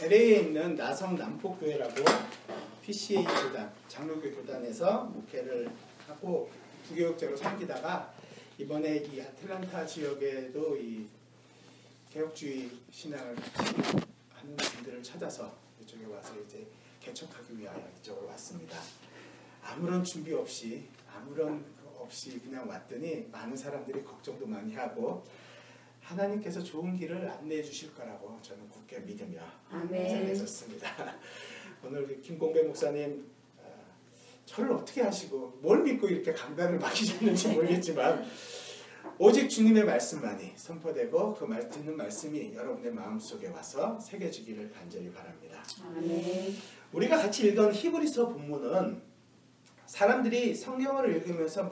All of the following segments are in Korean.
LA에 있는 나성 남포교회라고 PCA 교단, 장로교 교단에서 목회를 하고 부교육자로 섬기다가 이번에 이 아틀란타 지역에도 이 개혁주의 신앙을 하는 분들을 찾아서 이쪽에 와서 이제 개척하기 위하여 이쪽으로 왔습니다. 아무런 준비 없이 그냥 왔더니 많은 사람들이 걱정도 많이 하고 하나님께서 좋은 길을 안내해 주실 거라고 저는 굳게 믿으며 인사했었습니다. 오늘 김공배 목사님 저를 어떻게 하시고 뭘 믿고 이렇게 강단을 맡기셨는지 모르겠지만 오직 주님의 말씀만이 선포되고 그 듣는 말씀이 여러분의 마음속에 와서 새겨지기를 간절히 바랍니다. 아멘. 우리가 같이 읽은 히브리서 본문은 사람들이 성경을 읽으면서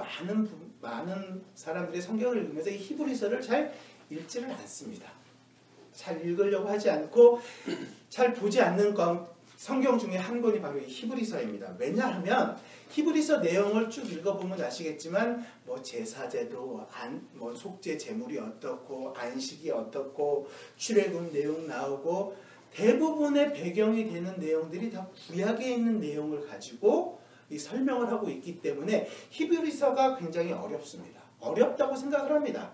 많은 사람들이 성경을 읽으면서 이 히브리서를 잘 읽지를 않습니다. 잘 읽으려고 하지 않고 잘 보지 않는 성경 중에 한 권이 바로 이 히브리서입니다. 왜냐하면 히브리서 내용을 쭉 읽어보면 아시겠지만 뭐 제사제도, 뭐 속죄 제물이 어떻고 안식이 어떻고 출애굽 내용 나오고 대부분의 배경이 되는 내용들이 다 구약에 있는 내용을 가지고 이 설명을 하고 있기 때문에 히브리서가 굉장히 어렵습니다. 어렵다고 생각을 합니다.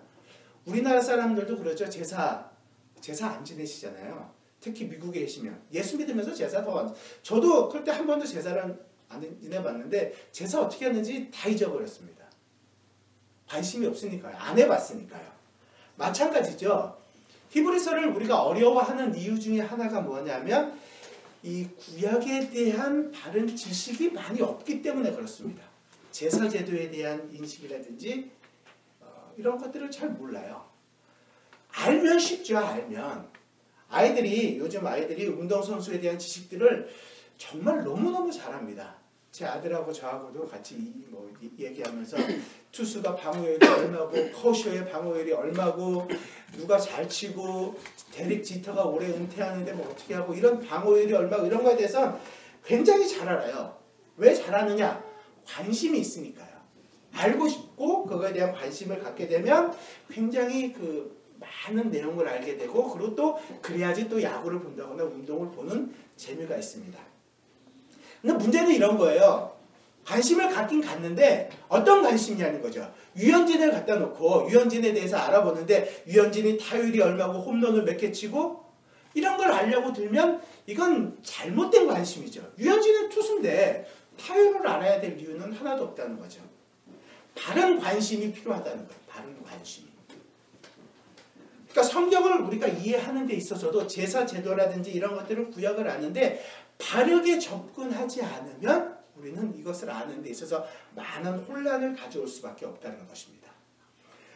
우리나라 사람들도 그렇죠. 제사 안 지내시잖아요. 특히 미국에 계시면 예수 믿으면서 제사 저도 그때 한 번도 제사를 안 지내봤는데 제사 어떻게 하는지 다 잊어버렸습니다. 관심이 없으니까요. 안 해봤으니까요. 마찬가지죠. 히브리서를 우리가 어려워하는 이유 중에 하나가 뭐냐면 이 구약에 대한 바른 지식이 많이 없기 때문에 그렇습니다. 제사 제도에 대한 인식이라든지 이런 것들을 잘 몰라요. 알면 쉽죠. 알면 요즘 아이들이 운동선수에 대한 지식들을 정말 너무너무 잘합니다. 제 아들하고 저하고도 같이 얘기하면서 투수가 방어율이 얼마고 커쇼의 방어율이 얼마고 누가 잘 치고 데릭 지터가 올해 은퇴하는데 뭐 어떻게 하고 이런 방어율이 얼마고 이런 거에 대해서 굉장히 잘 알아요. 왜 잘하느냐? 관심이 있으니까요. 알고 싶고 그거에 대한 관심을 갖게 되면 굉장히 많은 내용을 알게 되고 그리고 또 그래야지 또 야구를 본다거나 운동을 보는 재미가 있습니다. 근데 문제는 이런 거예요. 관심을 갖긴 갖는데 어떤 관심이냐는 거죠. 유현진을 갖다 놓고 유현진에 대해서 알아보는데 유현진이 타율이 얼마고 홈런을 몇 개 치고 이런 걸 알려고 들면 이건 잘못된 관심이죠. 유현진은 투수인데 타율을 알아야 될 이유는 하나도 없다는 거죠. 바른 관심이 필요하다는 거예요. 바른 관심이. 그러니까 성경을 우리가 이해하는 데 있어서도 제사 제도라든지 이런 것들을 구약을 아는데 바르게 접근하지 않으면 우리는 이것을 아는 데 있어서 많은 혼란을 가져올 수밖에 없다는 것입니다.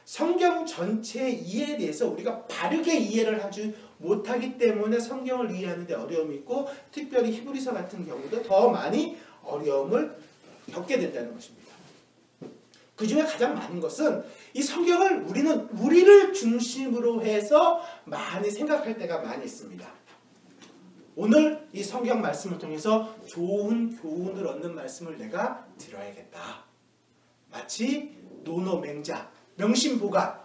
성경 전체 이해에 대해서 우리가 바르게 이해를 하지 못하기 때문에 성경을 이해하는 데 어려움이 있고 특별히 히브리서 같은 경우도 더 많이 어려움을 겪게 된다는 것입니다. 그 중에 가장 많은 것은 이 성경을 우리를 중심으로 해서 많이 생각할 때가 많이 있습니다. 오늘 이 성경 말씀을 통해서 좋은 교훈을 얻는 말씀을 내가 들어야겠다. 마치 노노맹자, 명심보감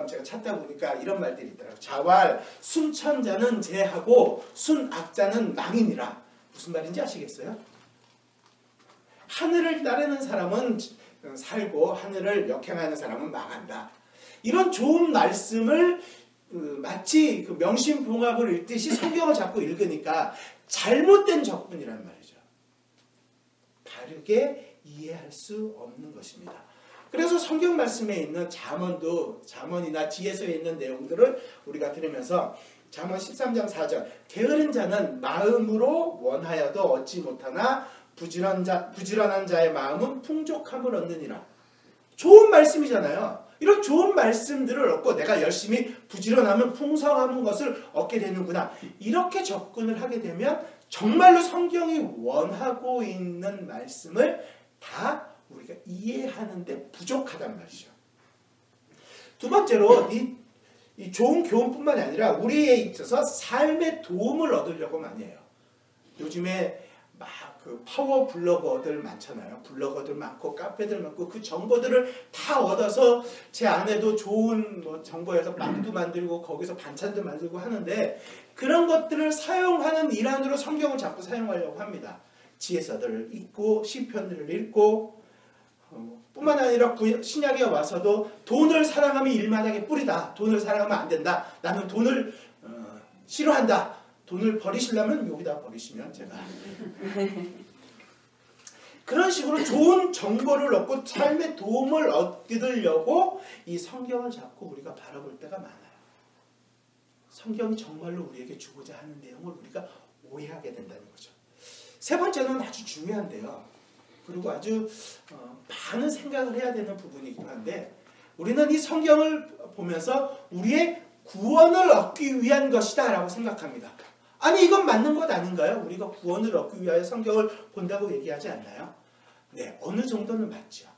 제가 찾다 보니까 이런 말들이 있더라고요. 자활, 순천자는 제하고 순악자는 망이니라. 무슨 말인지 아시겠어요? 하늘을 따르는 사람은 살고 하늘을 역행하는 사람은 망한다. 이런 좋은 말씀을 마치 명심봉합을 읽듯이 성경을 자꾸 읽으니까 잘못된 접근이란 말이죠. 바르게 이해할 수 없는 것입니다. 그래서 성경 말씀에 있는 잠언이나 지혜서에 있는 내용들을 우리가 들으면서 잠언 13장 4절 게으른 자는 마음으로 원하여도 얻지 못하나 부지런한 자의 마음은 풍족함을 얻느니라. 좋은 말씀이잖아요. 이런 좋은 말씀들을 얻고 내가 열심히 부지런하면 풍성한 것을 얻게 되는구나. 이렇게 접근을 하게 되면 정말로 성경이 원하고 있는 말씀을 다 우리가 이해하는데 부족하단 말이죠. 두 번째로 이 좋은 교훈뿐만이 아니라 우리에 있어서 삶의 도움을 얻으려고 많이 해요. 요즘에 막 그 파워 블로거들 많잖아요. 블로거들 많고 카페들 많고 그 정보들을 다 얻어서 제 아내도 좋은 뭐 정보에서 빵도 만들고 거기서 반찬도 만들고 하는데 그런 것들을 사용하는 일환으로 성경을 자꾸 사용하려고 합니다. 지혜서들을 읽고 시편들을 읽고 뿐만 아니라 신약에 와서도 돈을 사랑하면 일만하게 뿌리다. 돈을 사랑하면 안 된다. 나는 돈을 싫어한다. 돈을 버리시려면 여기다 버리시면 제가 그런 식으로 좋은 정보를 얻고 삶의 도움을 얻으려고 이 성경을 자꾸 우리가 바라볼 때가 많아요. 성경이 정말로 우리에게 주고자 하는 내용을 우리가 오해하게 된다는 거죠. 세 번째는 아주 중요한데요. 그리고 아주 많은 생각을 해야 되는 부분이기도 한데 우리는 이 성경을 보면서 우리의 구원을 얻기 위한 것이다 라고 생각합니다. 아니 이건 맞는 것 아닌가요? 우리가 구원을 얻기 위하여 성경을 본다고 얘기하지 않나요? 네, 어느 정도는 맞죠.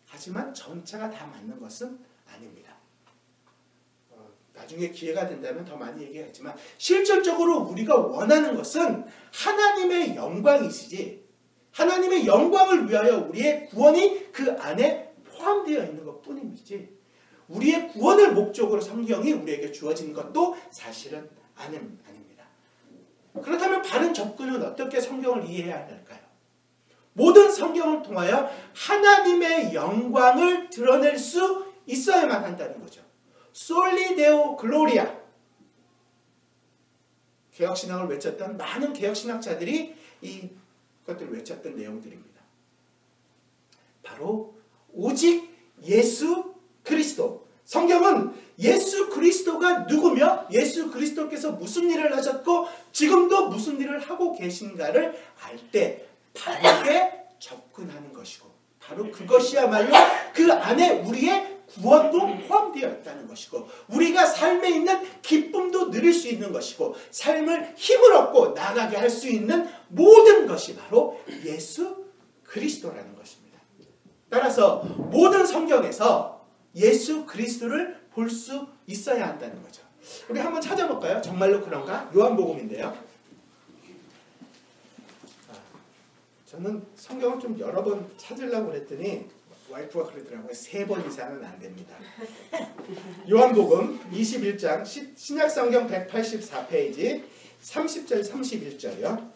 하지만 전체가 다 맞는 것은 아닙니다. 나중에 기회가 된다면 더 많이 얘기하겠지만 실질적으로 우리가 원하는 것은 하나님의 영광이시지 하나님의 영광을 위하여 우리의 구원이 그 안에 포함되어 있는 것뿐이지 우리의 구원을 목적으로 성경이 우리에게 주어진 것도 사실은 아닙니다. 그렇다면 바른 접근은 어떻게 성경을 이해해야 할까요? 모든 성경을 통하여 하나님의 영광을 드러낼 수 있어야만 한다는 거죠. 솔리 데오 글로리아. 개혁신앙을 외쳤던 많은 개혁신학자들이 이것들을 외쳤던 내용들입니다. 바로 오직 예수 그리스도. 성경은 예수 그리스도가 누구며 예수 그리스도께서 무슨 일을 하셨고 지금도 무슨 일을 하고 계신가를 알 때 바르게 접근하는 것이고 바로 그것이야말로 그 안에 우리의 구원도 포함되어 있다는 것이고 우리가 삶에 있는 기쁨도 누릴 수 있는 것이고 삶을 힘을 얻고 나아가게 할 수 있는 모든 것이 바로 예수 그리스도라는 것입니다. 따라서 모든 성경에서 예수 그리스도를 볼 수 있어야 한다는 거죠. 우리 한번 찾아볼까요? 정말로 그런가? 요한복음인데요. 저는 성경을 좀 여러 번 찾으려고 그랬더니 와이프가 그러더라고요. 3번 이상은 안 됩니다. 요한복음 21장 신약성경 184페이지 30절 31절이요.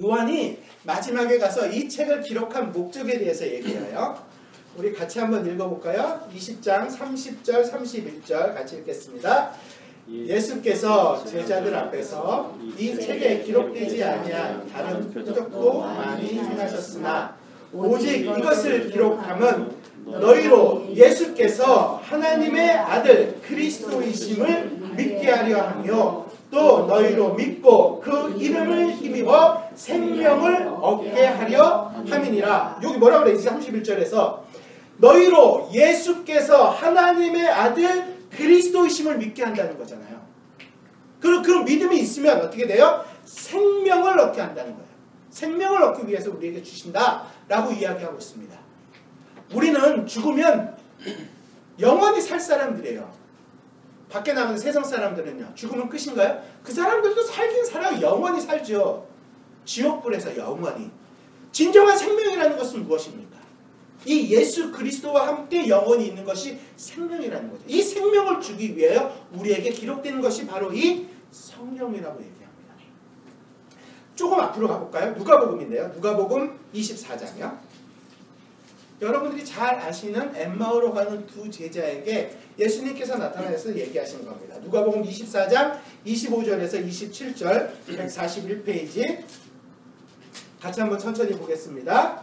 요한이 마지막에 가서 이 책을 기록한 목적에 대해서 얘기해요. 우리 같이 한번 읽어볼까요? 20장 30절 31절 같이 읽겠습니다. 예수께서 제자들 앞에서 이 책에 기록되지 아니한 다른 표적도 많이 행하셨으나 오직 이것을 기록함은 너희로 예수께서 하나님의 아들 그리스도이심을 믿게 하려 하며 또 너희로 믿고 그 이름을 힘입어 생명을 얻게 하려 함이니라. 여기 뭐라고 그래? 31절에서 너희로 예수께서 하나님의 아들 그리스도이심을 믿게 한다는 거잖아요. 그리고 그 믿음이 있으면 어떻게 돼요? 생명을 얻게 한다는 거예요. 생명을 얻기 위해서 우리에게 주신다라고 이야기하고 있습니다. 우리는 죽으면 영원히 살 사람들이에요. 밖에 나가는 세상 사람들은요. 죽으면 끝인가요? 그 사람들도 살긴 살아요. 영원히 살죠. 지옥불에서 영원히. 진정한 생명이라는 것은 무엇입니까? 이 예수 그리스도와 함께 영원히 있는 것이 생명이라는 거죠. 이 생명을 주기 위하여 우리에게 기록되는 것이 바로 이 성경이라고 얘기합니다. 조금 앞으로 가볼까요? 누가복음인데요. 누가복음 24장이요. 여러분들이 잘 아시는 엠마오로 가는 두 제자에게 예수님께서 나타나서 얘기하신 겁니다. 누가복음 24장 25절에서 27절 141페이지 같이 한번 천천히 보겠습니다.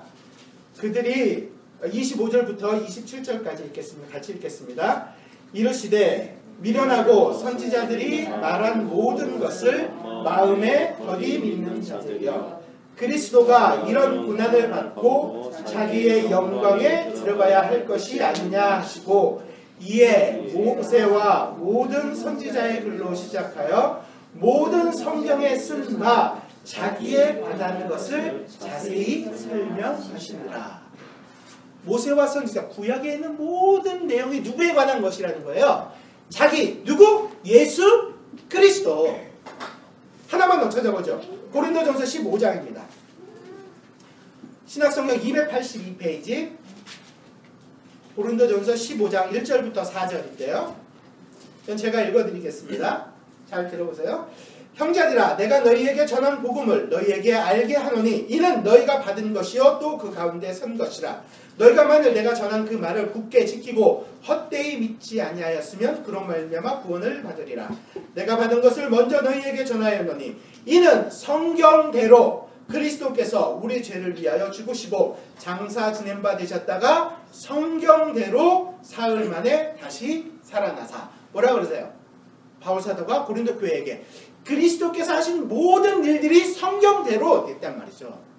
그들이 25절부터 27절까지 읽겠습니다. 같이 읽겠습니다. 이르시되 미련하고 선지자들이 말한 모든 것을 마음에 더디 믿는 자들이여 그리스도가 이런 고난을 받고 자기의 영광에 들어가야 할 것이 아니냐 하시고 이에 모세와 모든 선지자의 글로 시작하여 모든 성경에 쓴 바 자기에 관한 것을 자세히 설명하시니라. 모세와 선지자 구약에 있는 모든 내용이 누구에 관한 것이라는 거예요. 자기 누구? 예수 그리스도. 하나만 한번 찾아보죠. 고린도전서 15장입니다. 신약성경 282페이지 고린도전서 15장 1절부터 4절인데요. 이건 제가 읽어드리겠습니다. 잘 들어보세요. 형제들아 내가 너희에게 전한 복음을 너희에게 알게 하노니 이는 너희가 받은 것이요 또 그 가운데 선 것이라. 너희가 만일 내가 전한 그 말을 굳게 지키고 헛되이 믿지 아니하였으면 그런 말미암아 구원을 받으리라. 내가 받은 것을 먼저 너희에게 전하였노니 이는 성경대로 그리스도께서 우리 죄를 위하여 죽으시고 장사 지낸 바 되셨다가 성경대로 사흘 만에 다시 살아나사. 뭐라 그러세요? 바울사도가 고린도 교회에게 그리스도께서 하신 모든 일들이 성경대로 됐단 말이죠.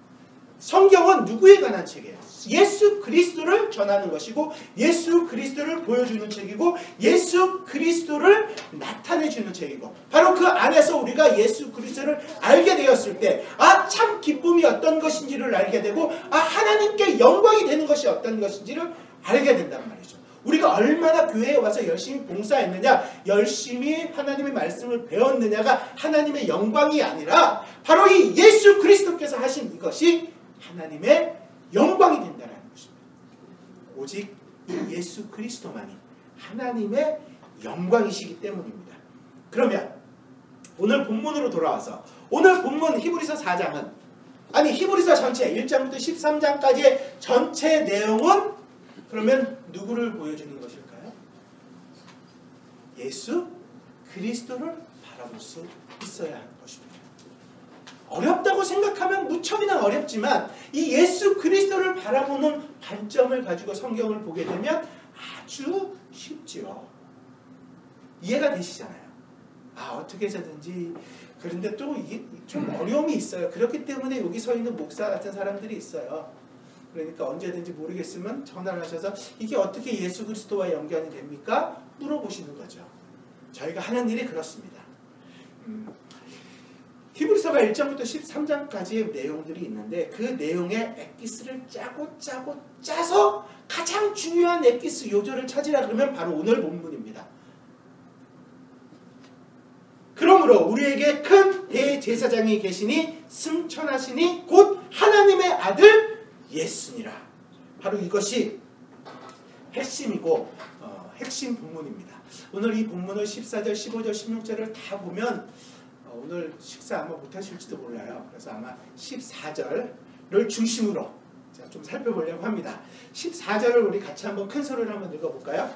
성경은 누구에 관한 책이에요? 예수 그리스도를 전하는 것이고 예수 그리스도를 보여주는 책이고 예수 그리스도를 나타내주는 책이고 바로 그 안에서 우리가 예수 그리스도를 알게 되었을 때 참 기쁨이 어떤 것인지를 알게 되고 하나님께 영광이 되는 것이 어떤 것인지를 알게 된단 말이죠. 우리가 얼마나 교회에 와서 열심히 봉사했느냐, 열심히 하나님의 말씀을 배웠느냐가 하나님의 영광이 아니라 바로 이 예수 그리스도께서 하신 이것이 하나님의 영광이 된다는 것입니다. 오직 이 예수 그리스도만이 하나님의 영광이시기 때문입니다. 그러면 오늘 본문으로 돌아와서 오늘 본문 히브리서 4장은 히브리서 전체 1장부터 13장까지의 전체 내용은 그러면 누구를 보여주는 것일까요? 예수 그리스도를 바라볼 수 있어야 하는 것입니다. 어렵다고 생각하면 무척이나 어렵지만 이 예수 그리스도를 바라보는 관점을 가지고 성경을 보게 되면 아주 쉽지요. 이해가 되시잖아요. 어떻게 해서든지. 그런데 또 이게 좀 어려움이 있어요. 그렇기 때문에 여기 서 있는 목사 같은 사람들이 있어요. 그러니까 언제든지 모르겠으면 전화를 하셔서 이게 어떻게 예수 그리스도와 연관이 됩니까? 물어보시는 거죠. 저희가 하는 일이 그렇습니다. 히브리서가 1장부터 13장까지의 내용들이 있는데 그 내용의 엑기스를 짜서 가장 중요한 엑기스 요절을 찾으라 그러면 바로 오늘 본문입니다. 그러므로 우리에게 큰 대제사장이 계시니 승천하시니 곧 하나님의 아들 예수니라. 바로 이것이 핵심이고 핵심 본문입니다. 오늘 이 본문을 14절, 15절, 16절을 다 보면 오늘 식사 아마 못하실지도 몰라요. 그래서 아마 14절을 중심으로 제가 좀 살펴보려고 합니다. 14절을 우리 같이 한번 큰 소리로 한번 읽어볼까요?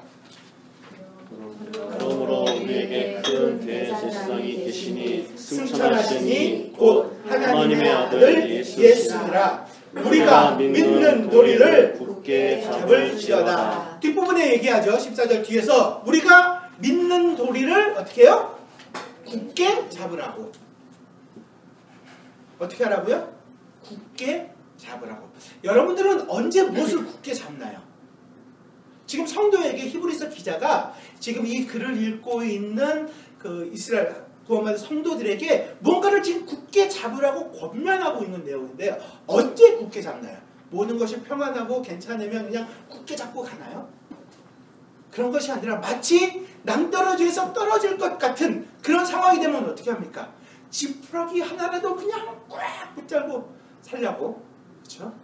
그러므로 우리에게 큰 대제사장이 계시니 승천하시니 곧 하나님의 아들 예수니라. 우리가 믿는 도리를 굳게 잡을지어다. 뒷부분에 얘기하죠. 14절 뒤에서 우리가 믿는 도리를 어떻게 해요? 굳게 잡으라고. 어떻게 하라고요? 굳게 잡으라고. 여러분들은 언제 무엇을 굳게 잡나요? 지금 성도에게 히브리서 기자가 지금 이 글을 읽고 있는 그 이스라엘 구원받은 성도들에게 뭔가를 지금 굳게 잡으라고 권면하고 있는 내용인데요. 언제 굳게 잡나요? 모든 것이 평안하고 괜찮으면 그냥 굳게 잡고 가나요? 그런 것이 아니라 마치 낭떠러지에서 떨어질 것 같은 그런 상황이 되면 어떻게 합니까? 지푸라기 하나라도 그냥 꽉 붙들고 살려고, 그렇죠?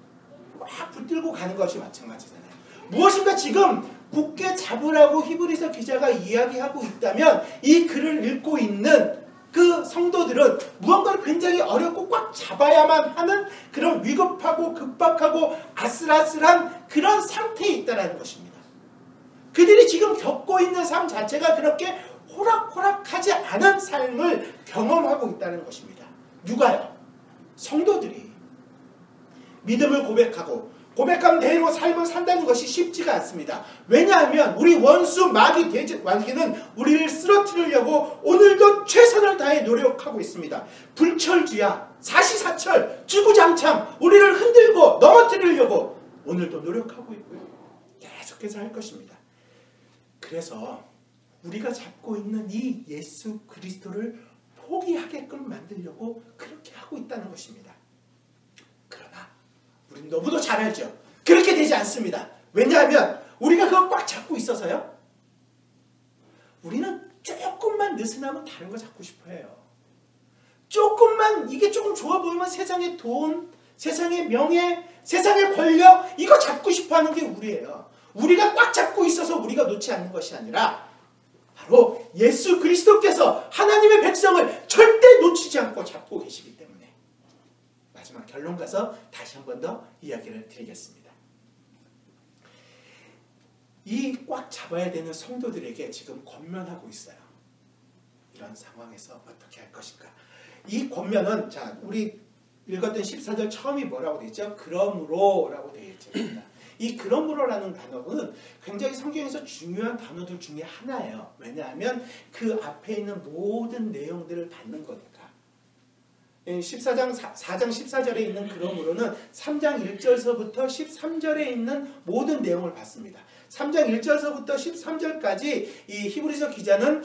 꽉 붙들고 가는 것이 마찬가지잖아요. 무엇인가 지금 굳게 잡으라고 히브리서 기자가 이야기하고 있다면 이 글을 읽고 있는 그 성도들은 무언가를 굉장히 어렵고 꽉 잡아야만 하는 그런 위급하고 급박하고 아슬아슬한 그런 상태에 있다는 것입니다. 그들이 지금 겪고 있는 삶 자체가 그렇게 호락호락하지 않은 삶을 경험하고 있다는 것입니다. 누가요? 성도들이 믿음을 고백한 대로 삶을 산다는 것이 쉽지가 않습니다. 왜냐하면 우리 원수 마귀는 우리를 쓰러뜨리려고 오늘도 최선을 다해 노력하고 있습니다. 불철주야, 사시사철, 주구장창 우리를 흔들고 넘어뜨리려고 오늘도 노력하고 있고요. 계속해서 할 것입니다. 그래서 우리가 잡고 있는 이 예수 그리스도를 포기하게끔 만들려고 그렇게 하고 있다는 것입니다. 그러나 우리는 너무도 잘 알죠. 그렇게 되지 않습니다. 왜냐하면 우리가 그걸 꽉 잡고 있어서요. 우리는 조금만 느슨하면 다른 거 잡고 싶어 해요. 조금만 이게 조금 좋아 보이면 세상의 돈, 세상의 명예, 세상의 권력 이거 잡고 싶어하는 게 우리예요. 우리가 꽉 잡고 있어서 우리가 놓지 않는 것이 아니라 바로 예수 그리스도께서 하나님의 백성을 절대 놓치지 않고 잡고 계시기 때문에 마지막 결론 가서 다시 한 번 더 이야기를 드리겠습니다. 이 꽉 잡아야 되는 성도들에게 지금 권면하고 있어요. 이런 상황에서 어떻게 할 것인가. 이 권면은 자 우리 읽었던 14절 처음이 뭐라고 되어 있죠? 그러므로 라고 되어 있습니다. 이 그러므로라는 단어는 굉장히 성경에서 중요한 단어들 중에 하나예요. 왜냐하면 그 앞에 있는 모든 내용들을 받는 거니까. 4장 14절에 있는 그러므로는 3장 1절서부터 13절에 있는 모든 내용을 받습니다. 3장 1절서부터 13절까지 이 히브리서 기자는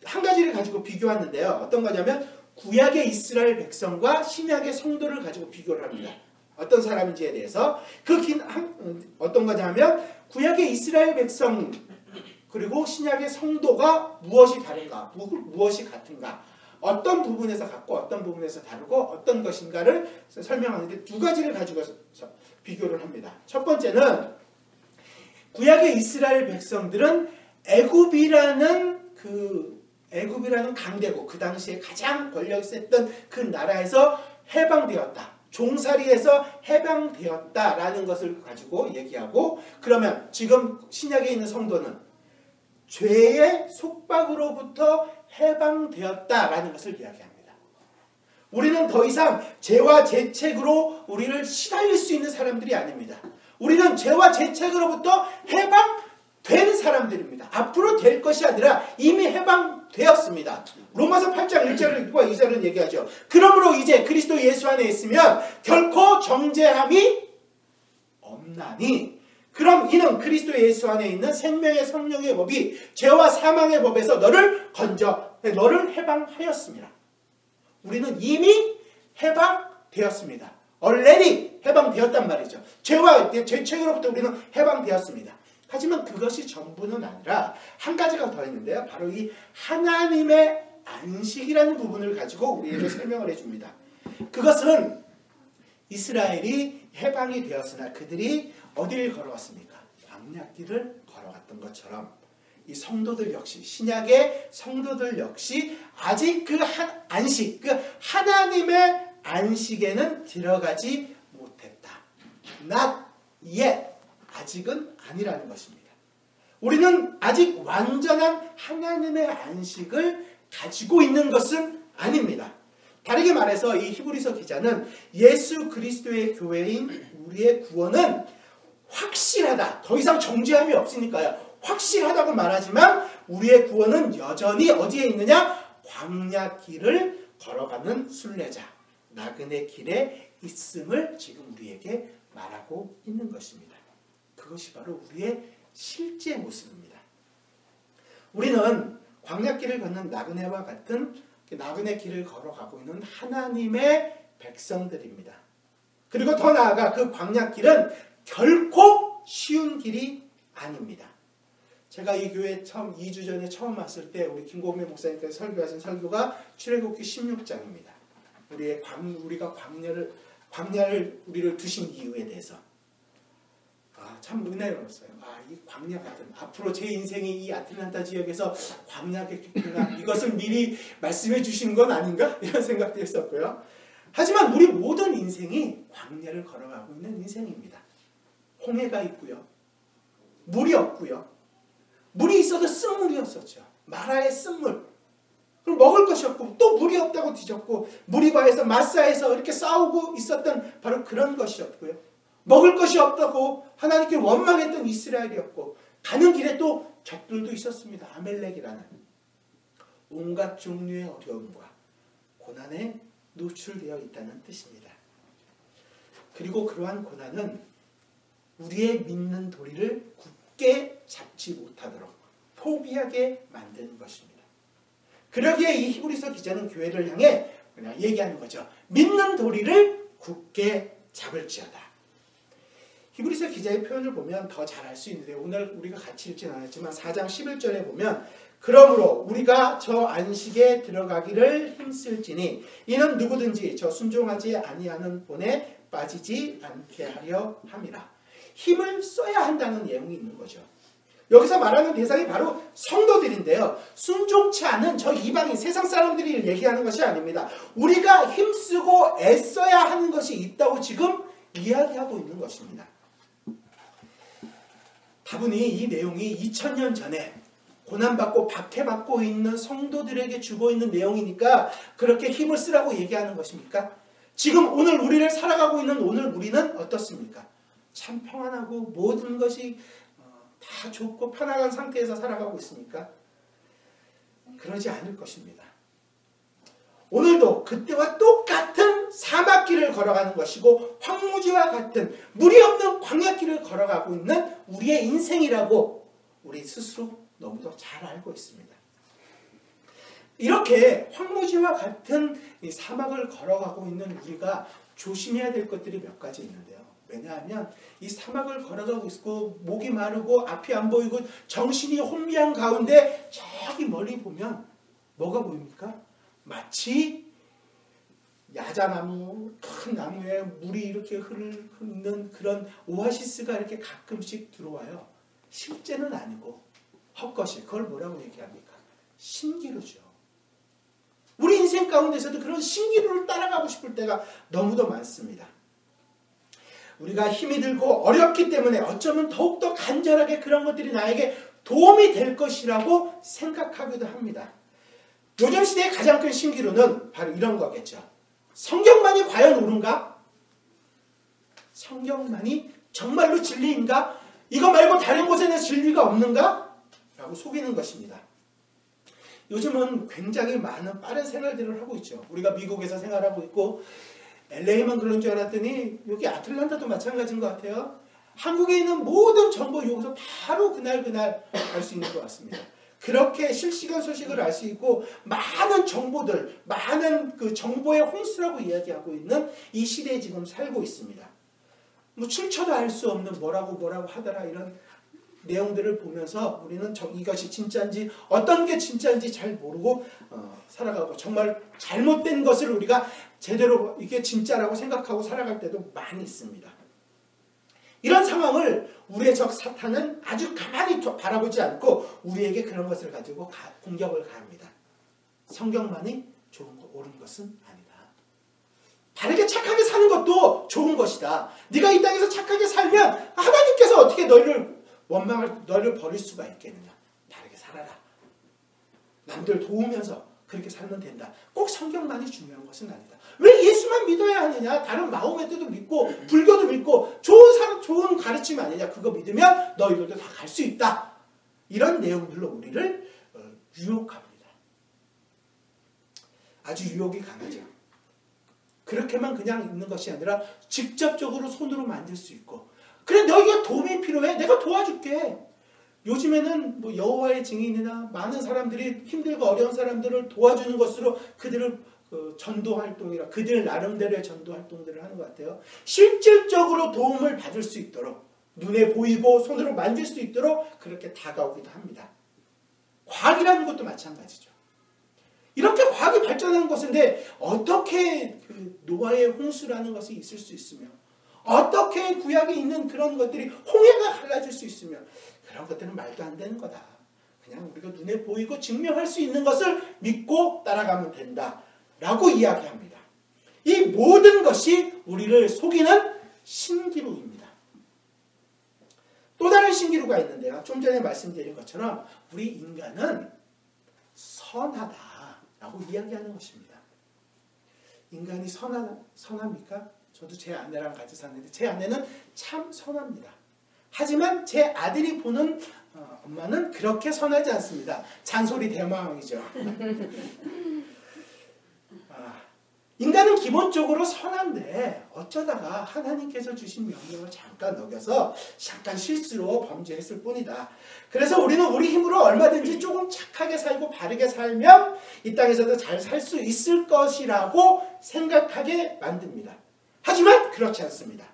한 가지를 가지고 비교하는데요. 어떤 거냐면 구약의 이스라엘 백성과 신약의 성도를 가지고 비교를 합니다. 어떤 사람인지에 대해서 어떤 거냐면 구약의 이스라엘 백성 그리고 신약의 성도가 무엇이 다른가, 무엇이 같은가, 어떤 부분에서 같고 어떤 부분에서 다르고 어떤 것인가를 설명하는데 두 가지를 가지고서 비교를 합니다. 첫 번째는 구약의 이스라엘 백성들은 애굽이라는 강대국, 그 당시에 가장 권력이 셌던 그 나라에서 해방되었다. 종살이에서 해방되었다라는 것을 가지고 얘기하고, 그러면 지금 신약에 있는 성도는 죄의 속박으로부터 해방되었다라는 것을 이야기합니다. 우리는 더 이상 죄와 죄책으로 우리를 시달릴 수 있는 사람들이 아닙니다. 우리는 죄와 죄책으로부터 해방된 사람들입니다. 앞으로 될 것이 아니라 이미 해방되었습니다. 로마서 8장 1절과 2절은 얘기하죠. 그러므로 이제 그리스도 예수 안에 있으면 결코 정죄함이 없나니, 그럼 이는 그리스도 예수 안에 있는 생명의 성령의 법이 죄와 사망의 법에서 너를 해방하였습니다. 우리는 이미 해방되었습니다. already 해방되었단 말이죠. 죄와 죄책으로부터 우리는 해방되었습니다. 하지만 그것이 전부는 아니라 한 가지가 더 있는데요. 바로 이 하나님의 안식이라는 부분을 가지고 우리에게 설명을 해줍니다. 그것은 이스라엘이 해방이 되었으나 그들이 어디를 걸어갔습니까? 광야길을 걸어갔던 것처럼 이 성도들 역시, 신약의 성도들 역시 아직 그 안식, 그 하나님의 안식에는 들어가지 못했다. Not yet. 아직은 아니라는 것입니다. 우리는 아직 완전한 하나님의 안식을 가지고 있는 것은 아닙니다. 다르게 말해서 이 히브리서 기자는 예수 그리스도의 교회인 우리의 구원은 확실하다. 더 이상 정죄함이 없으니까요. 확실하다고 말하지만 우리의 구원은 여전히 어디에 있느냐? 광야 길을 걸어가는 순례자, 나그네 길에 있음을 지금 우리에게 말하고 있는 것입니다. 그것이 바로 우리의 실제 모습입니다. 우리는 광야길을 걷는 나그네와 같은 나그네 길을 걸어가고 있는 하나님의 백성들입니다. 그리고 더 나아가 그 광야길은 결코 쉬운 길이 아닙니다. 제가 이 교회에 2주 전에 처음 왔을 때 우리 김고은매 목사님께서 설교하신 설교가 출애굽기 16장입니다. 우리가 광야를 우리를 두신 이유에 대해서 참 은혜로웠어요. 이 광야 같은, 앞으로 제 인생이 이 아틀란타 지역에서 광야겠구나, 이것을 미리 말씀해 주신 건 아닌가? 이런 생각도 했었고요. 하지만 우리 모든 인생이 광야를 걸어가고 있는 인생입니다. 홍해가 있고요. 물이 없고요. 물이 있어도 쓴물이었었죠. 마라의 쓴물. 그럼 먹을 것이 없고 또 물이 없다고 뒤졌고 무리바에서 마사에서 이렇게 싸우고 있었던 바로 그런 것이었고요. 먹을 것이 없다고 하나님께 원망했던 이스라엘이었고 가는 길에 또 적들도 있었습니다. 아멜렉이라는 온갖 종류의 어려움과 고난에 노출되어 있다는 뜻입니다. 그리고 그러한 고난은 우리의 믿는 도리를 굳게 잡지 못하도록 포기하게 만드는 것입니다. 그러기에 이 히브리서 기자는 교회를 향해 그냥 얘기하는 거죠. 믿는 도리를 굳게 잡을지어다. 히브리서 기자의 표현을 보면 더 잘 알 수 있는데 오늘 우리가 같이 읽진 않았지만 4장 11절에 보면 그러므로 우리가 저 안식에 들어가기를 힘쓸지니 이는 누구든지 저 순종하지 아니하는 본에 빠지지 않게 하려 함이라. 힘을 써야 한다는 내용이 있는 거죠. 여기서 말하는 대상이 바로 성도들인데요. 순종치 않은 저 이방인 세상 사람들이 얘기하는 것이 아닙니다. 우리가 힘쓰고 애써야 하는 것이 있다고 지금 이야기하고 있는 것입니다. 다분히 이 내용이 2000년 전에 고난받고 박해받고 있는 성도들에게 주고 있는 내용이니까 그렇게 힘을 쓰라고 얘기하는 것입니까? 지금 오늘 우리를 살아가고 있는 오늘 우리는 어떻습니까? 참 평안하고 모든 것이 다 좋고 편안한 상태에서 살아가고 있습니까? 그러지 않을 것입니다. 오늘도 그때와 똑같은 사막길을 걸어가는 것이고 황무지와 같은 물이 없는 광야길을 걸어가고 있는 우리의 인생이라고 우리 스스로 너무도 잘 알고 있습니다. 이렇게 황무지와 같은 이 사막을 걸어가고 있는 우리가 조심해야 될 것들이 몇 가지 있는데요. 왜냐하면 이 사막을 걸어가고 있고 목이 마르고 앞이 안 보이고 정신이 혼미한 가운데 저기 멀리 보면 뭐가 보입니까? 마치 야자나무, 큰 나무에 물이 이렇게 흐르는 그런 오아시스가 이렇게 가끔씩 들어와요. 실제는 아니고 헛것이. 그걸 뭐라고 얘기합니까? 신기루죠. 우리 인생 가운데서도 그런 신기루를 따라가고 싶을 때가 너무도 많습니다. 우리가 힘이 들고 어렵기 때문에 어쩌면 더욱더 간절하게 그런 것들이 나에게 도움이 될 것이라고 생각하기도 합니다. 요즘 시대의 가장 큰 신기루는 바로 이런 거겠죠. 성경만이 과연 옳은가? 성경만이 정말로 진리인가? 이거 말고 다른 곳에는 진리가 없는가? 라고 속이는 것입니다. 요즘은 굉장히 많은 빠른 생활들을 하고 있죠. 우리가 미국에서 생활하고 있고 LA만 그런 줄 알았더니 여기 아틀란타도 마찬가지인 것 같아요. 한국에 있는 모든 정보 여기서 바로 그날 알 수 있는 것 같습니다. 그렇게 실시간 소식을 알 수 있고 많은 정보들, 많은 그 정보의 홍수라고 이야기하고 있는 이 시대에 지금 살고 있습니다. 뭐 출처도 알 수 없는 뭐라고 하더라 이런 내용들을 보면서 우리는 이것이 진짜인지 어떤 게 진짜인지 잘 모르고 살아가고 정말 잘못된 것을 우리가 제대로 이게 진짜라고 생각하고 살아갈 때도 많이 있습니다. 이런 상황을 우리의 적 사탄은 아주 가만히 바라보지 않고 우리에게 그런 것을 가지고 공격을 가합니다. 성경만이 좋은 거, 옳은 것은 아니다. 바르게 착하게 사는 것도 좋은 것이다. 네가 이 땅에서 착하게 살면 하나님께서 어떻게 너를 버릴 수가 있겠느냐. 바르게 살아라. 남들 도우면서 그렇게 살면 된다. 꼭 성경만이 중요한 것은 아니다. 왜 예수만 믿어야 하느냐? 다른 마호메트도 믿고 불교도 믿고 좋은 가르침 아니냐? 그거 믿으면 너희들도 다 갈 수 있다. 이런 내용들로 우리를 유혹합니다. 아주 유혹이 강하죠. 그렇게만 그냥 있는 것이 아니라 직접적으로 손으로 만들 수 있고 그래 너희가 도움이 필요해? 내가 도와줄게. 요즘에는 뭐 여호와의 증인이나 많은 사람들이 힘들고 어려운 사람들을 도와주는 것으로 그들을 전도 활동이라 그들 나름대로의 전도 활동들을 하는 것 같아요. 실질적으로 도움을 받을 수 있도록 눈에 보이고 손으로 만질 수 있도록 그렇게 다가오기도 합니다. 과학이라는 것도 마찬가지죠. 이렇게 과학이 발전하는 것인데 어떻게 그 노아의 홍수라는 것이 있을 수 있으며 어떻게 구약에 있는 그런 것들이 홍해가 갈라질 수 있으며 그런 것들은 말도 안 되는 거다. 그냥 우리가 눈에 보이고 증명할 수 있는 것을 믿고 따라가면 된다. 라고 이야기합니다. 이 모든 것이 우리를 속이는 신기루입니다. 또 다른 신기루가 있는데요. 좀 전에 말씀드린 것처럼 우리 인간은 선하다라고 이야기하는 것입니다. 인간이 선합니까? 저도 제 아내랑 같이 사는데 제 아내는 참 선합니다. 하지만 제 아들이 보는 엄마는 그렇게 선하지 않습니다. 잔소리 대마왕이죠. 인간은 기본적으로 선한데 어쩌다가 하나님께서 주신 명령을 잠깐 어겨서 잠깐 실수로 범죄했을 뿐이다. 그래서 우리는 우리 힘으로 얼마든지 조금 착하게 살고 바르게 살면 이 땅에서도 잘 살 수 있을 것이라고 생각하게 만듭니다. 하지만 그렇지 않습니다.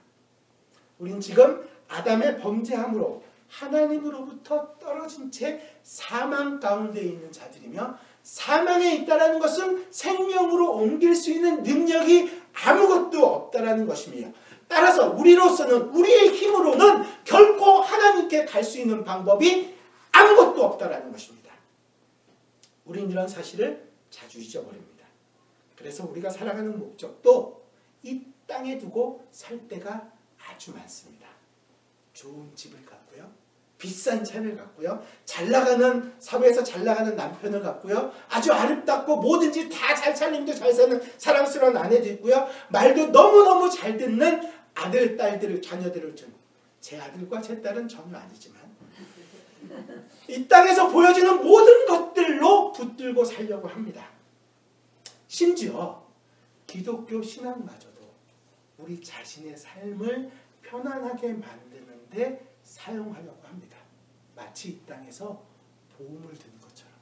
우린 지금 아담의 범죄함으로 하나님으로부터 떨어진 채 사망 가운데 있는 자들이며 사망에 있다라는 것은 생명으로 옮길 수 있는 능력이 아무것도 없다라는 것입니다. 따라서 우리로서는 우리의 힘으로는 결코 하나님께 갈 수 있는 방법이 아무것도 없다라는 것입니다. 우리는 이런 사실을 자주 잊어버립니다. 그래서 우리가 살아가는 목적도 이 땅에 두고 살 때가 아주 많습니다. 좋은 집을 갖고요. 비싼 차를 갖고요. 잘나가는 사회에서 잘나가는 남편을 갖고요. 아주 아름답고 뭐든지 다 잘 살림도 잘 사는 사랑스러운 아내도 있고요. 말도 너무너무 잘 듣는 아들, 딸들을, 자녀들을 둔 제 아들과 제 딸은 전혀 아니지만 이 땅에서 보여지는 모든 것들로 붙들고 살려고 합니다. 심지어 기독교 신앙마저도 우리 자신의 삶을 편안하게 만드는데 사용하려고 합니다. 마치 이 땅에서 보험을 드는 것처럼.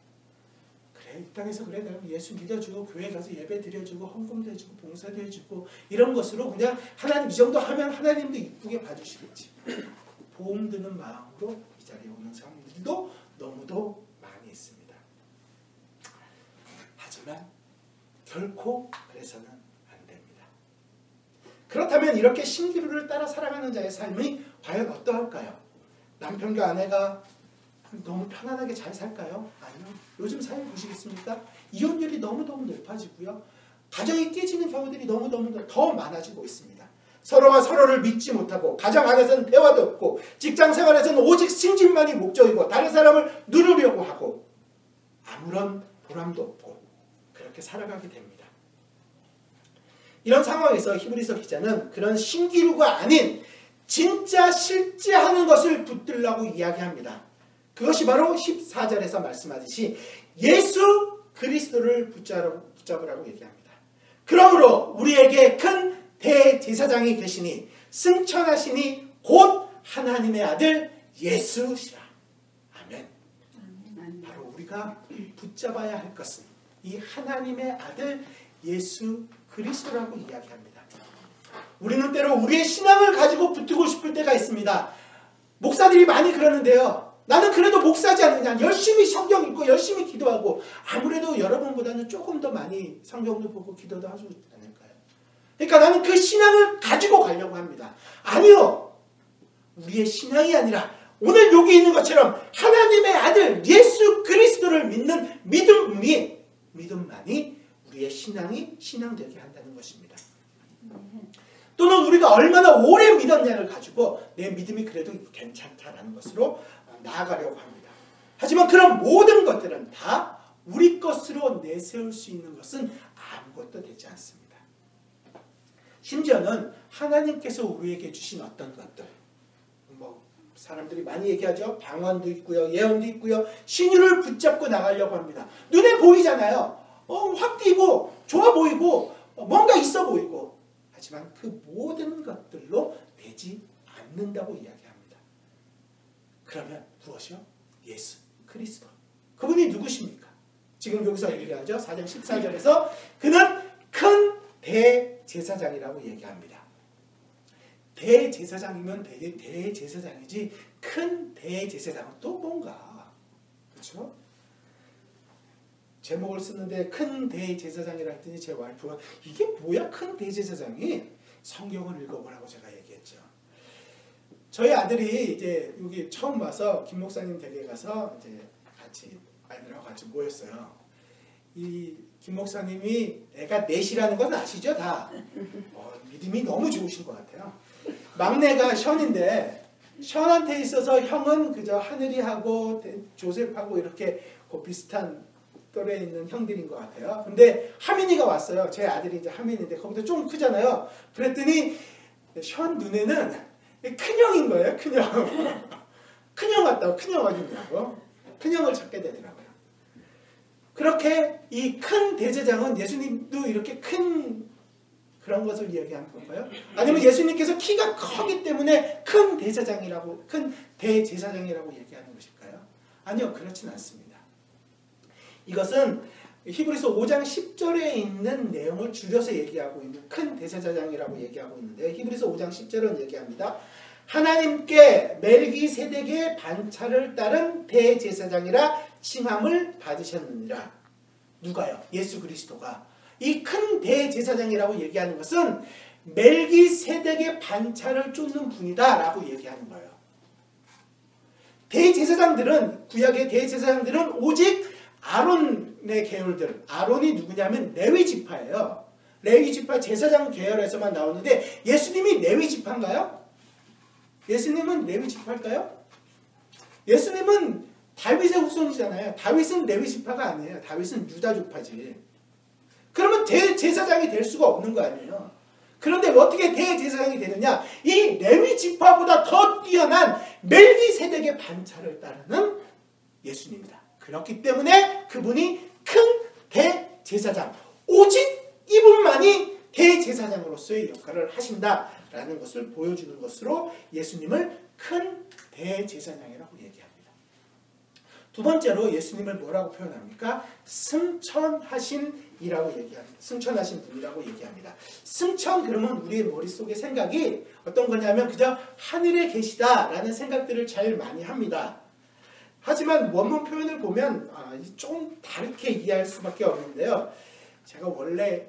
그래, 이 땅에서 그래, 내가 예수 믿어주고 교회 가서 예배 드려주고 헌금도 해주고 봉사도 해주고 이런 것으로 그냥 하나님 이 정도 하면 하나님도 이쁘게 봐주시겠지. 보험 드는 마음으로 이 자리에 오는 사람들도 너무도 많이 있습니다. 하지만 결코 그래서는 안 됩니다. 그렇다면 이렇게 신기루를 따라 살아가는 자의 삶이 과연 어떠할까요? 남편과 아내가 너무 편안하게 잘 살까요? 아니요. 요즘 사회 보시겠습니까? 이혼율이 너무너무 높아지고요. 가정이 깨지는 경우들이 너무너무 더 많아지고 있습니다. 서로가 서로를 믿지 못하고 가정 안에서는 대화도 없고 직장 생활에서는 오직 승진만이 목적이고 다른 사람을 누르려고 하고 아무런 보람도 없고 그렇게 살아가게 됩니다. 이런 상황에서 히브리서 기자는 그런 신기루가 아닌 진짜 실제 하는 것을 붙들라고 이야기합니다. 그것이 바로 14절에서 말씀하듯이 예수 그리스도를 붙잡으라고 얘기합니다. 그러므로 우리에게 큰 대제사장이 계시니 승천하시니 곧 하나님의 아들 예수시라. 아멘. 바로 우리가 붙잡아야 할 것은 이 하나님의 아들 예수 그리스도라고 이야기합니다. 우리는 때로 우리의 신앙을 가지고 붙들고 싶을 때가 있습니다. 목사들이 많이 그러는데요. 나는 그래도 목사지 않느냐. 열심히 성경 읽고 열심히 기도하고 아무래도 여러분보다는 조금 더 많이 성경도 보고 기도도 하지 않을까요? 그러니까 나는 그 신앙을 가지고 가려고 합니다. 아니요. 우리의 신앙이 아니라 오늘 여기 있는 것처럼 하나님의 아들 예수 그리스도를 믿는 믿음만이 우리의 신앙되게 한다는 것입니다. 또는 우리가 얼마나 오래 믿었냐를 가지고 내 믿음이 그래도 괜찮다라는 것으로 나아가려고 합니다. 하지만 그런 모든 것들은 다 우리 것으로 내세울 수 있는 것은 아무것도 되지 않습니다. 심지어는 하나님께서 우리에게 주신 어떤 것들, 사람들이 많이 얘기하죠. 방언도 있고요, 예언도 있고요, 신유를 붙잡고 나가려고 합니다. 눈에 보이잖아요. 확 띄고 좋아 보이고 뭔가 있어 보이고, 하지만 그 모든 것들로 되지 않는다고 이야기합니다. 그러면 무엇이요? 예수 그리스도. 그분이 누구십니까? 지금 여기서 얘기하죠. 4장 14절에서 그는 큰 대제사장이라고 얘기합니다. 대제사장이면 대제사장이지 큰 대제사장은 또 뭔가, 그렇죠? 제목을 쓰는데 큰 대제사장이라 했더니 제 와이프가 이게 뭐야 큰 대제사장이? 성경을 읽어보라고 제가 얘기했죠. 저희 아들이 이제 여기 처음 와서 김 목사님 댁에 가서 이제 같이 아이들하고 같이 모였어요. 이 김 목사님이 애가 넷이라는 건 아시죠? 다 믿음이 너무 좋으신 것 같아요. 막내가 션인데 션한테 있어서 형은 그저 하늘이하고 조셉하고 이렇게 비슷한 또래에 있는 형들인 것 같아요. 근데 하민이가 왔어요. 제 아들이 이제 하민인데 거기도 좀 크잖아요. 그랬더니 션 눈에는 큰형인 거예요. 큰형. 큰형 같다고. 큰형 어딨냐고. 큰형을 찾게 되더라고요. 그렇게 이 큰 대제장은 예수님도 이렇게 큰 그런 것을 이야기하는 건가요? 아니면 예수님께서 키가 크기 때문에 큰 대제사장이라고 얘기하는 것일까요? 아니요. 그렇진 않습니다. 이것은 히브리서 5장 10절에 있는 내용을 줄여서 얘기하고 있는 큰 대제사장이라고 얘기하고 있는데 히브리서 5장 10절은 얘기합니다. 하나님께 멜기세덱의 반차를 따른 대제사장이라 칭함을 받으셨느니라. 누가요? 예수 그리스도가. 이 큰 대제사장이라고 얘기하는 것은 멜기세덱의 반차를 쫓는 분이다 라고 얘기하는 거예요. 대제사장들은, 구약의 대제사장들은 오직 아론의 계열들, 아론이 누구냐면 레위 지파예요. 레위 지파 제사장 계열에서만 나오는데 예수님이 레위 지파인가요? 예수님은 레위 지파일까요? 예수님은 다윗의 후손이잖아요. 다윗은 레위 지파가 아니에요. 다윗은 유다 지파지. 그러면 대제사장이 될 수가 없는 거 아니에요. 그런데 어떻게 대제사장이 되느냐? 이 레위 지파보다 더 뛰어난 멜기세덱의 반차를 따르는 예수님이다. 그렇기 때문에 그분이 큰 대제사장, 오직 이분만이 대제사장으로서의 역할을 하신다라는 것을 보여주는 것으로 예수님을 큰 대제사장이라고 얘기합니다. 두 번째로 예수님을 뭐라고 표현합니까? 승천하신이라고 얘기합니다. 승천하신 분이라고 얘기합니다. 승천 그러면 우리의 머릿속에 생각이 어떤 거냐면 그저 하늘에 계시다라는 생각들을 제일 많이 합니다. 하지만 원문 표현을 보면 좀 다르게 이해할 수밖에 없는데요. 제가 원래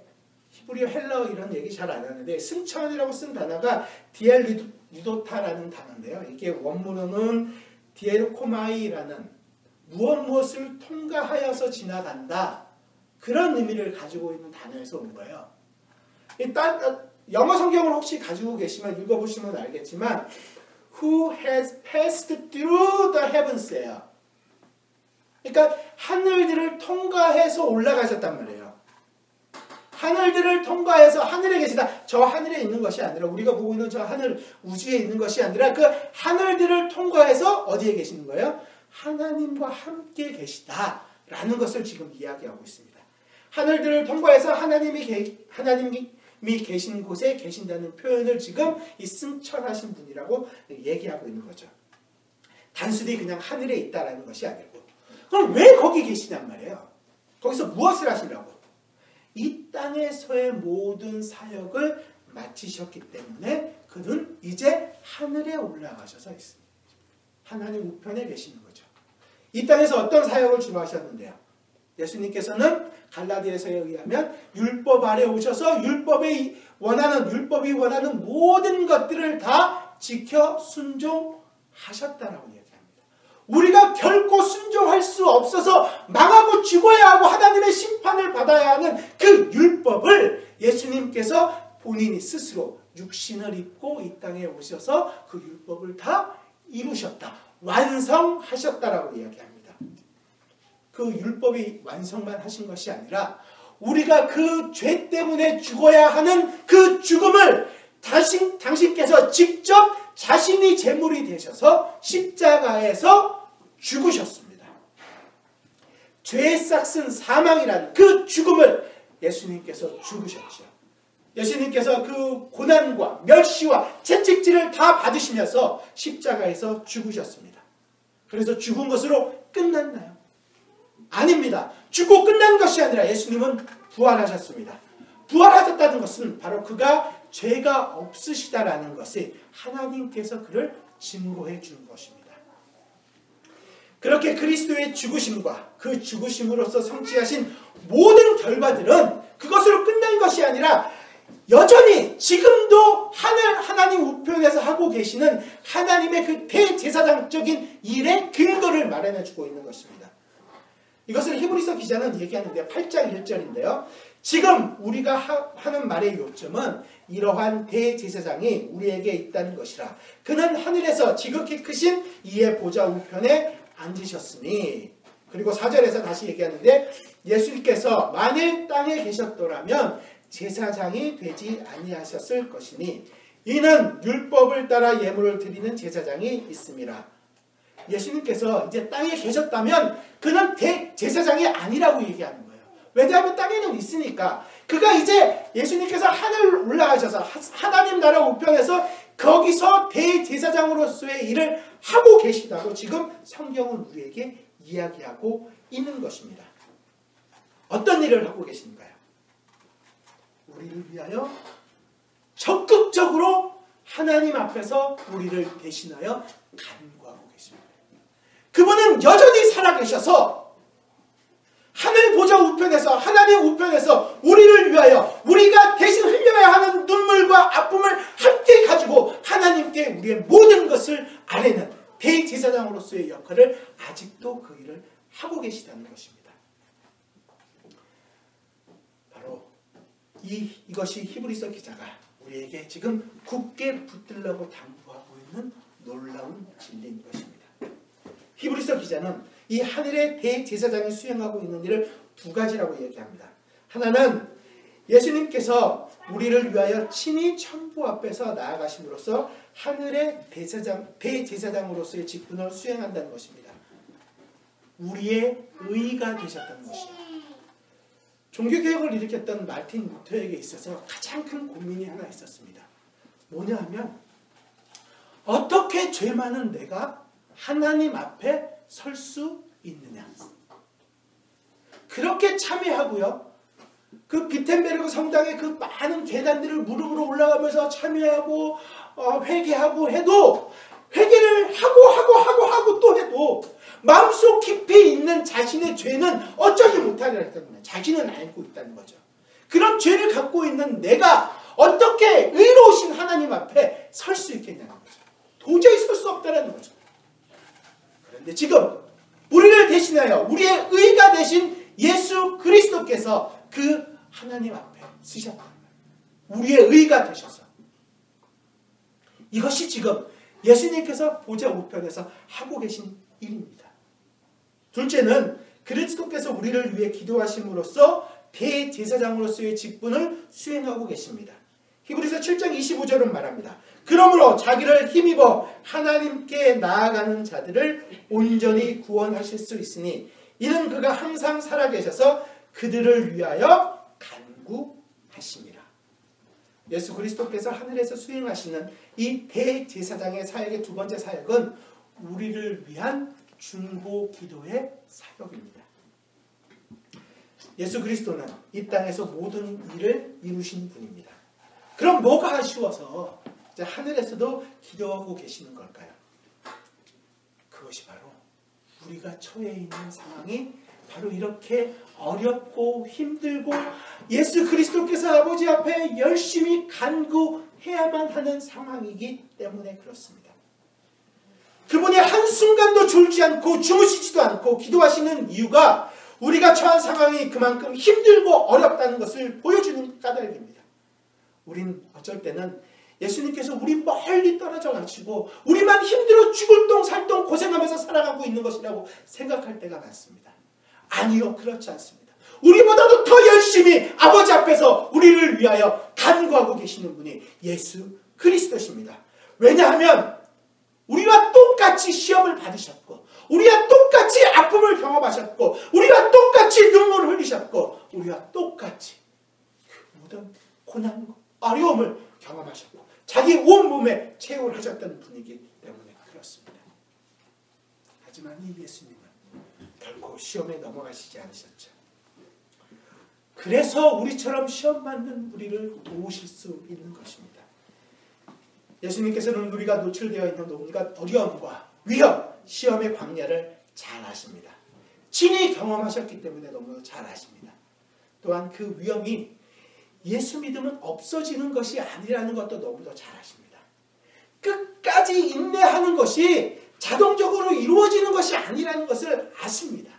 히브리어 헬라어 이런 얘기 잘 안 하는데 승천이라고 쓴 단어가 디엘리도타라는 단어인데요. 이게 원문으로는 디에르코마이라는 무엇을 통과하여서 지나간다. 그런 의미를 가지고 있는 단어에서 온 거예요. 일단 영어 성경을 혹시 가지고 계시면 읽어보시면 알겠지만 Who has passed through the heavens예요. 그러니까 하늘들을 통과해서 올라가셨단 말이에요. 하늘들을 통과해서 하늘에 계시다. 저 하늘에 있는 것이 아니라 우리가 보고 있는 저 하늘 우주에 있는 것이 아니라 그 하늘들을 통과해서 어디에 계시는 거예요? 하나님과 함께 계시다라는 것을 지금 이야기하고 있습니다. 하늘들을 통과해서 하나님이 계신 곳에 계신다는 표현을 지금 이 승천하신 분이라고 얘기하고 있는 거죠. 단순히 그냥 하늘에 있다라는 것이 아니고. 그럼 왜 거기 계시냔 말이에요. 거기서 무엇을 하시려고? 이 땅에서의 모든 사역을 마치셨기 때문에 그는 이제 하늘에 올라가셔서 있습니다. 하나님 우편에 계시는 거죠. 이 땅에서 어떤 사역을 주로 하셨는데요? 예수님께서는 갈라디아서에 의하면 율법 아래 오셔서 율법이 원하는 모든 것들을 다 지켜 순종하셨다라고 얘기합니다. 우리가 결코 순종할 수 없어서 망하고 죽어야 하고 하나님의 심판을 받아야 하는 그 율법을 예수님께서 본인이 스스로 육신을 입고 이 땅에 오셔서 그 율법을 다 이루셨다. 완성하셨다라고 이야기합니다. 그 율법이 완성만 하신 것이 아니라 우리가 그 죄 때문에 죽어야 하는 그 죽음을 당신께서 직접 자신이 제물이 되셔서 십자가에서 죽으셨습니다. 죄의 싹슨 사망이라는 그 죽음을 예수님께서 죽으셨죠. 예수님께서 그 고난과 멸시와 채찍질을 다 받으시면서 십자가에서 죽으셨습니다. 그래서 죽은 것으로 끝났나요? 아닙니다. 죽고 끝난 것이 아니라 예수님은 부활하셨습니다. 부활하셨다는 것은 바로 그가 죄가 없으시다라는 것이 하나님께서 그를 증거해 준 것입니다. 그렇게 그리스도의 죽으심과 그 죽으심으로써 성취하신 모든 결과들은 그것으로 끝난 것이 아니라 여전히 지금도 하나님 우편에서 하고 계시는 하나님의 그 대제사장적인 일의 근거를 마련해 주고 있는 것입니다. 이것을 히브리서 기자는 얘기하는데 8장 1절인데요. 지금 우리가 하는 말의 요점은 이러한 대제사장이 우리에게 있다는 것이라. 그는 하늘에서 지극히 크신 이의 보좌 우편에 앉으셨으니. 그리고 4절에서 다시 얘기하는데 예수님께서 만일 땅에 계셨더라면 제사장이 되지 아니하셨을 것이니 이는 율법을 따라 예물을 드리는 제사장이 있음이라. 예수님께서 이제 땅에 계셨다면 그는 대제사장이 아니라고 얘기하는 거예요. 왜냐하면 땅에는 있으니까. 그가 이제 예수님께서 하늘 올라가셔서 하나님 나라 우편에서 거기서 대제사장으로서의 일을 하고 계시다고 지금 성경은 우리에게 이야기하고 있는 것입니다. 어떤 일을 하고 계신가요? 우리를 위하여 적극적으로 하나님 앞에서 우리를 대신하여 간구하고 계십니다. 그분은 여전히 살아계셔서 하늘 보좌 우편에서, 하나님 우편에서 우리를 위하여 우리가 대신 흘려야 하는 눈물과 아픔을 함께 가지고 하나님께 우리의 모든 것을 아뢰는 대제사장으로서의 역할을 아직도 그 일을 하고 계시다는 것입니다. 바로 이것이 히브리서 기자가 우리에게 지금 굳게 붙들라고 당부하고 있는 놀라운 진리인 것입니다. 히브리서 기자는 이 하늘의 대제사장이 수행하고 있는 일을 두 가지라고 얘기합니다. 하나는 예수님께서 우리를 위하여 친히 천부 앞에서 나아가심으로써 하늘의 대제사장으로서의 직분을 수행한다는 것입니다. 우리의 의가 되셨다는 것이죠. 종교개혁을 일으켰던 마틴 루터에게 있어서 가장 큰 고민이 하나 있었습니다. 뭐냐 하면 어떻게 죄 많은 내가 하나님 앞에 설 수 있느냐. 그렇게 참여하고요. 그 비텐베르그 성당의 그 많은 계단들을 무릎으로 올라가면서 참여하고 회개하고 해도 회개를 하고 또 해도 마음속 깊이 있는 자신의 죄는 어쩌지 못하리라 때문에 자신은 알고 있다는 거죠. 그런 죄를 갖고 있는 내가 어떻게 의로우신 하나님 앞에 설 수 있겠냐는 거죠. 도저히 설 수 없다는 거죠. 그런데 지금 우리를 대신하여 우리의 의가 되신 예수 그리스도께서 그 하나님 앞에 쓰셨단 말이에요. 우리의 의가 되셔서. 이것이 지금 예수님께서 보좌 우편에서 하고 계신 일입니다. 둘째는 그리스도께서 우리를 위해 기도하심으로써 대제사장으로서의 직분을 수행하고 계십니다. 히브리서 7장 25절은 말합니다. 그러므로 자기를 힘입어 하나님께 나아가는 자들을 온전히 구원하실 수 있으니 이는 그가 항상 살아계셔서 그들을 위하여 간구하심이라. 예수 그리스도께서 하늘에서 수행하시는 이 대제사장의 사역의 두 번째 사역은 우리를 위한 중보 기도의 사역입니다. 예수 그리스도는 이 땅에서 모든 일을 이루신 분입니다. 그럼 뭐가 아쉬워서 이제 하늘에서도 기도하고 계시는 걸까요? 그것이 바로 우리가 처해 있는 상황이 바로 이렇게 어렵고 힘들고 예수 그리스도께서 아버지 앞에 열심히 간구해야만 하는 상황이기 때문에 그렇습니다. 그분이 한순간도 졸지 않고 주무시지도 않고 기도하시는 이유가 우리가 처한 상황이 그만큼 힘들고 어렵다는 것을 보여주는 까닭입니다. 우린 어쩔 때는 예수님께서 우리 멀리 떨어져 가시고 우리만 힘들어 죽을 똥 살 똥 고생하면서 살아가고 있는 것이라고 생각할 때가 많습니다. 아니요, 그렇지 않습니다. 우리보다도 더 열심히 아버지 앞에서 우리를 위하여 간구하고 계시는 분이 예수 그리스도십니다. 왜냐하면 우리와 똑같이 시험을 받으셨고 우리와 똑같이 아픔을 경험하셨고 우리와 똑같이 눈물을 흘리셨고 우리와 똑같이 모든 고난과 어려움을 경험하셨고 자기 온몸에 체험을 하셨던 분이기 때문에 그렇습니다. 하지만 이 예수님은 결코 시험에 넘어가시지 않으셨죠. 그래서 우리처럼 시험 받는 우리를 도우실 수 있는 것입니다. 예수님께서는 우리가 노출되어 있는 온갖 어려움과 위험, 시험의 광야를 잘 아십니다. 친히 경험하셨기 때문에 너무 잘 아십니다. 또한 그 위험이 예수 믿으면 없어지는 것이 아니라는 것도 너무도 잘 아십니다. 끝까지 인내하는 것이 자동적으로 이루어지는 것이 아니라는 것을 아십니다.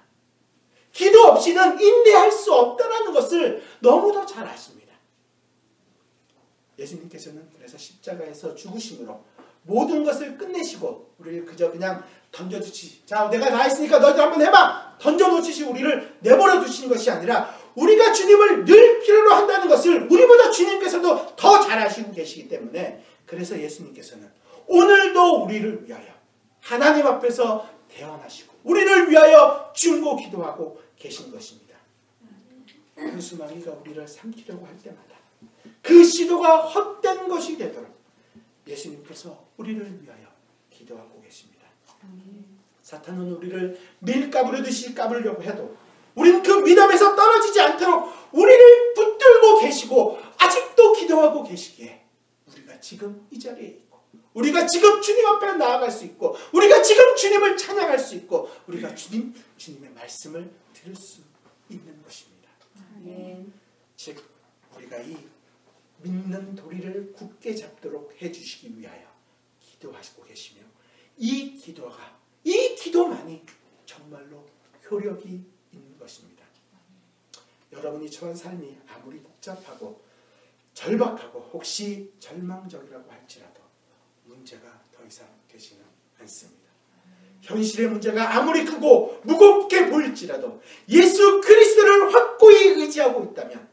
기도 없이는 인내할 수 없다는 것을 너무도 잘 아십니다. 예수님께서는 그래서 십자가에서 죽으심으로 모든 것을 끝내시고 우리를 그저 그냥 던져두시, 자 내가 다 했으니까 너희들 한번 해봐, 던져놓으시고 우리를 내버려 두신 것이 아니라 우리가 주님을 늘 필요로 한다는 것을 우리보다 주님께서도 더 잘 아시고 계시기 때문에 그래서 예수님께서는 오늘도 우리를 위하여 하나님 앞에서 대언하시고 우리를 위하여 중보 기도하고 계신 것입니다. 그 수마귀가 우리를 삼키려고 할 때마다 그 시도가 헛된 것이 되도록 예수님께서 우리를 위하여 기도하고 계십니다. 사탄은 우리를 밀 까부르듯이 까불려고 해도 우리는 그 믿음에서 떨어지지 않도록 우리를 붙들고 계시고 아직도 기도하고 계시기에 우리가 우리가 지금 이 자리에 있고, 우리가 지금 주님 앞에 나아갈 수 있고, 우리가 지금 주님을 찬양할 수 있고, 우리가 주님의 말씀을 들을 수 있는 것입니다. 즉 우리가 이 믿는 도리를 굳게 잡도록 해주시기 위하여 기도하시고 계시며, 이 기도만이 정말로 효력이 있는 것입니다. 여러분이 처한 삶이 아무리 복잡하고 절박하고 혹시 절망적이라고 할지라도 문제가 더 이상 되지는 않습니다. 현실의 문제가 아무리 크고 무겁게 보일지라도 예수 그리스도를 확고히 의지하고 있다면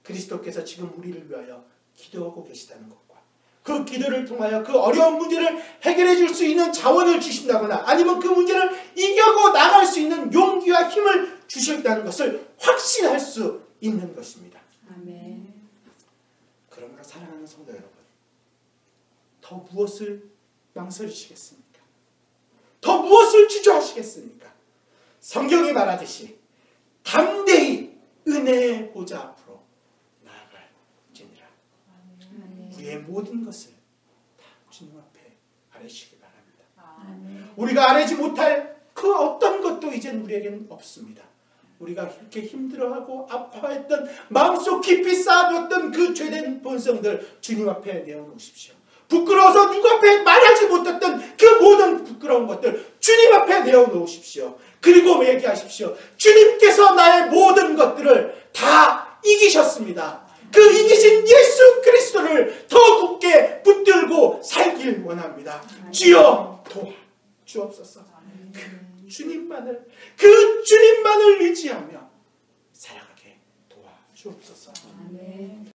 그리스도께서 지금 우리를 위하여 기도하고 계시다는 것과, 그 기도를 통하여 그 어려운 문제를 해결해 줄 수 있는 자원을 주신다거나 아니면 그 문제를 이겨고 나갈 수 있는 용기와 힘을 주셨다는 것을 확신할 수 있는 것입니다. 아멘. 그러므로 사랑하는 성도 여러분, 더 무엇을 망설이시겠습니까? 더 무엇을 주저하시겠습니까? 성경이 말하듯이 담대히 은혜의 보좌 앞으로 나아갈지니라. 우리의 모든 것을 다 주님 앞에 아뢰시기 바랍니다. 우리가 아뢰지 못할 그 어떤 것도 이젠 우리에게는 없습니다. 우리가 이렇게 힘들어하고 아파했던, 마음속 깊이 쌓아뒀던 그 죄된 본성들 주님 앞에 내어놓으십시오. 부끄러워서 누구 앞에 말하지 못했던 그 모든 부끄러운 것들 주님 앞에 내어놓으십시오. 그리고 얘기하십시오. 주님께서 나의 모든 것들을 다 이기셨습니다. 그 이기신 예수 그리스도를 더 굳게 붙들고 살길 원합니다. 주여 도와주옵소서. 그 주님만을 의지하며 살아가게 도와주옵소서. 아멘.